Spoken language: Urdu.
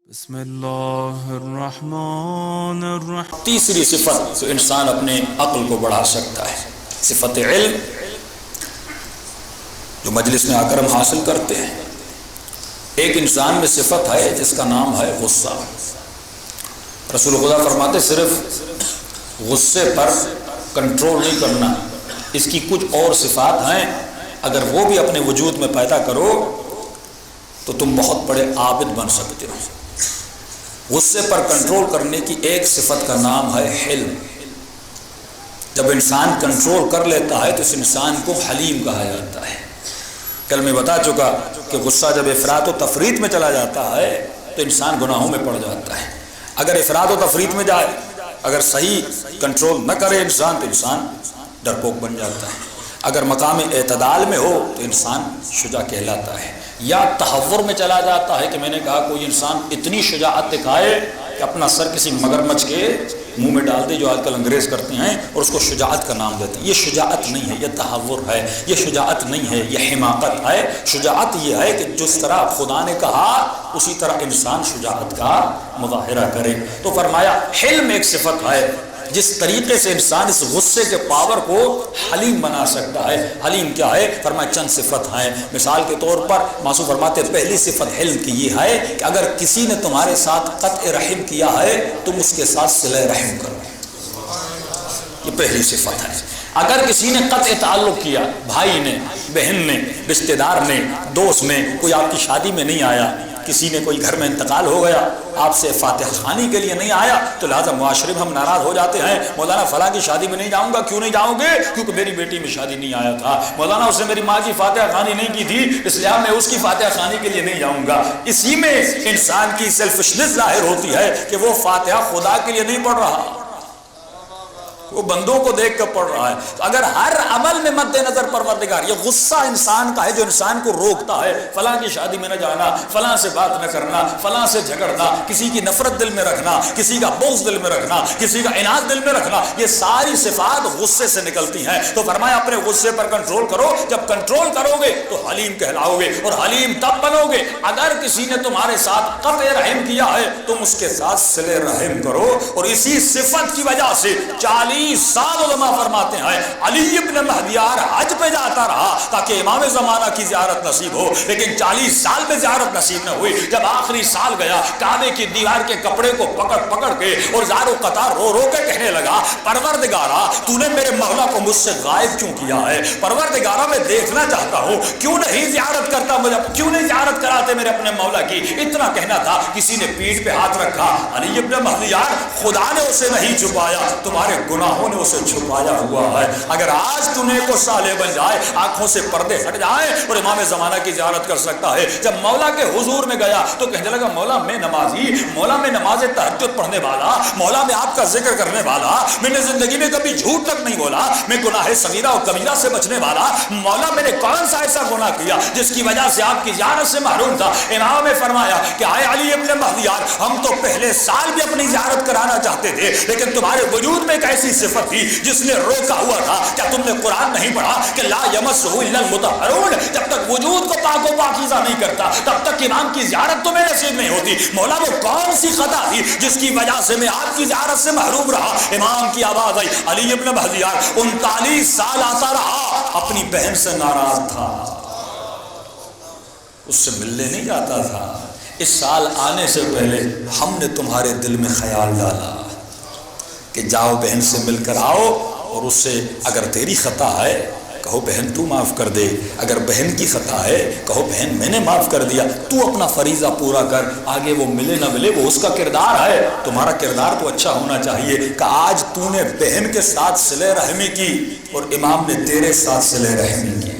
بسم اللہ الرحمن الرحیم۔ تیسری صفت جو انسان اپنے عقل کو بڑھا سکتا ہے، صفت علم، جو مجلس میں آ کر ہم حاصل کرتے ہیں۔ ایک انسان میں صفت ہے جس کا نام ہے غصہ۔ رسول خدا فرماتے صرف غصے پر کنٹرول نہیں کرنا، اس کی کچھ اور صفات ہیں، اگر وہ بھی اپنے وجود میں پیدا کرو تو تم بہت بڑے عابد بن سکتے ہو۔ غصے پر کنٹرول کرنے کی ایک صفت کا نام ہے حلم۔ جب انسان کنٹرول کر لیتا ہے تو اس انسان کو حلیم کہا جاتا ہے۔ کل میں بتا چکا کہ غصہ جب افراط و تفریط میں چلا جاتا ہے تو انسان گناہوں میں پڑ جاتا ہے۔ اگر افراط و تفریط میں جائے، اگر صحیح کنٹرول نہ کرے انسان تو انسان ڈرپوک بن جاتا ہے۔ اگر مقام اعتدال میں ہو تو انسان شجاع کہلاتا ہے۔ یا تحور میں چلا جاتا ہے کہ میں نے کہا کوئی انسان اتنی شجاعت دکھائے کہ اپنا سر کسی مگرمچھ کے منہ میں ڈال دے، جو آج کل انگریز کرتے ہیں، اور اس کو شجاعت کا نام دیتے ہیں۔ یہ شجاعت نہیں ہے، یہ تحور ہے۔ یہ شجاعت نہیں ہے، یہ حماقت ہے۔ شجاعت یہ ہے کہ جس طرح خدا نے کہا اسی طرح انسان شجاعت کا مظاہرہ کرے۔ تو فرمایا حلم ایک صفت ہے جس طریقے سے انسان اس غصے کے پاور کو حلیم بنا سکتا ہے۔ حلیم کیا ہے؟ فرمایا چند صفت ہیں۔ مثال کے طور پر معصوم فرماتے پہلی صفت حلم کی یہ ہے کہ اگر کسی نے تمہارے ساتھ قطع رحم کیا ہے تم اس کے ساتھ صلہ رحم کرو۔ یہ پہلی صفت ہے۔ اگر کسی نے قطع تعلق کیا، بھائی نے، بہن نے، رشتہ دار نے، دوست نے، کوئی آپ کی شادی میں نہیں آیا، کسی نے کوئی گھر میں انتقال ہو گیا، آپ سے فاتحہ خوانی کے لیے نہیں آیا، تو لہٰذا معاشرے میں ہم ناراض ہو جاتے ہیں۔ مولانا فلاں کی شادی میں نہیں جاؤں گا۔ کیوں نہیں جاؤں گے؟ کیونکہ میری بیٹی میں شادی نہیں آیا تھا۔ مولانا اس نے میری ماں کی فاتحہ خوانی نہیں کی تھی، اس لیے میں اس کی فاتحہ خوانی کے لیے نہیں جاؤں گا۔ اسی میں انسان کی سیلفشنس ظاہر ہوتی ہے کہ وہ فاتحہ خدا کے لیے نہیں پڑھ رہا، وہ بندوں کو دیکھ کر پڑھ رہا ہے۔ تو اگر ہر عمل میں مد نظر پروردگار، یہ غصہ انسان کا ہے جو انسان کو روکتا ہے، فلاں کی شادی میں نہ جانا، فلاں سے بات نہ کرنا، فلاں سے جھگڑنا، کسی کی نفرت دل میں رکھنا، کسی کا بغض دل میں رکھنا، کسی کا عناد دل میں رکھنا، یہ ساری صفات غصے سے نکلتی ہیں۔ تو فرمایا اپنے غصے پر کنٹرول کرو۔ جب کنٹرول کرو گے تو حلیم کہلاؤ گے، اور حلیم تب بنو گے اگر کسی نے تمہارے ساتھ قطع رحم کیا ہے تم اس کے ساتھ صلہ رحم کرو۔ اور اسی صفت کی وجہ سے 40 سال علماء فرماتے ہیں علی ابن مہدیار حج پہ جاتا رہا تاکہ امام زمانہ کی زیارت نصیب ہو، لیکن 40 سال میں زیارت نصیب نہ ہوئی۔ جب آخری سال گیا، کعبے کی دیوار کے کپڑے کو پکڑ پکڑ کے اور زار و قطار رو رو کے کہنے لگا، پروردگارا تو نے میرے مولا کو مجھ سے غائب کیوں کیا ہے؟ پروردگارا میں دیکھنا چاہتا ہوں، کیوں نہیں زیارت کرتا مجھے، کیوں نہیں زیارت کراتے میرے اپنے مولا کی؟ اتنا کہنا تھا، کسی نے پیٹھ پہ ہاتھ رکھا، علی ابن مہدیار خدا نے اسے نہیں چھپایا، تمہارے گناہوں نے اسے چھپایا ہوا ہے۔ اگر آج تمہیں کو صالح بن جائے، آنکھوں سے پردے ہٹ جائیں اور امام زمانہ کی زیارت کر سکتا ہے۔ جب مولا کے حضور میں گیا تو کہنے لگا، مولا میں نمازی، مولا میں نماز تہجد پڑھنے والا، مولا میں آپ کا ذکر کرنے والا، میں نے زندگی میں کبھی جھوٹ تک نہیں بولا، میں گناہ صغیرہ اور کبیرہ سے بچنے والا، مولا میں نے کون سا ایسا گناہ کیا جس کی وجہ سے آپ کی زیارت سے محروم تھا؟ امام نے فرمایا کہ آئے علی ابن مہدیار، ہم تو پہلے سال بھی اپنی زیارت کرانا چاہتے تھے، لیکن تمہارے وجود میں ایک ایسی صفت تھی جس نے روکا ہوا تھا۔ کیا تم نے قرآن نہیں پڑھا کہ لا یمسہ الا المطہرون؟ جب تک وجود کو پاک و پاکیزہ نہیں کرتا تب تک امام کی زیارت تمہیں نصیب نہیں ہوتی۔ مولا وہ کون سی خطا تھی جس کی وجہ سے میں آپ کی زیارت سے محروم رہا؟ امام کی آواز آئی، علی ابن مہدیار 39 سال آتا رہا، اپنی بہن سے ناراض تھا، اس سے ملنے نہیں جاتا تھا۔ اس سال آنے سے پہلے ہم نے تمہارے دل میں خیال ڈالا کہ جاؤ بہن سے مل کر آؤ، اور اس سے اگر تیری خطا ہے کہو بہن تو معاف کر دے، اگر بہن کی خطا ہے کہو بہن میں نے معاف کر دیا، تو اپنا فریضہ پورا کر، آگے وہ ملے نہ ملے وہ اس کا کردار ہے، تمہارا کردار تو اچھا ہونا چاہیے۔ کہ آج تو نے بہن کے ساتھ صلہ رحمی کی اور امام نے تیرے ساتھ صلہ رحمی کی۔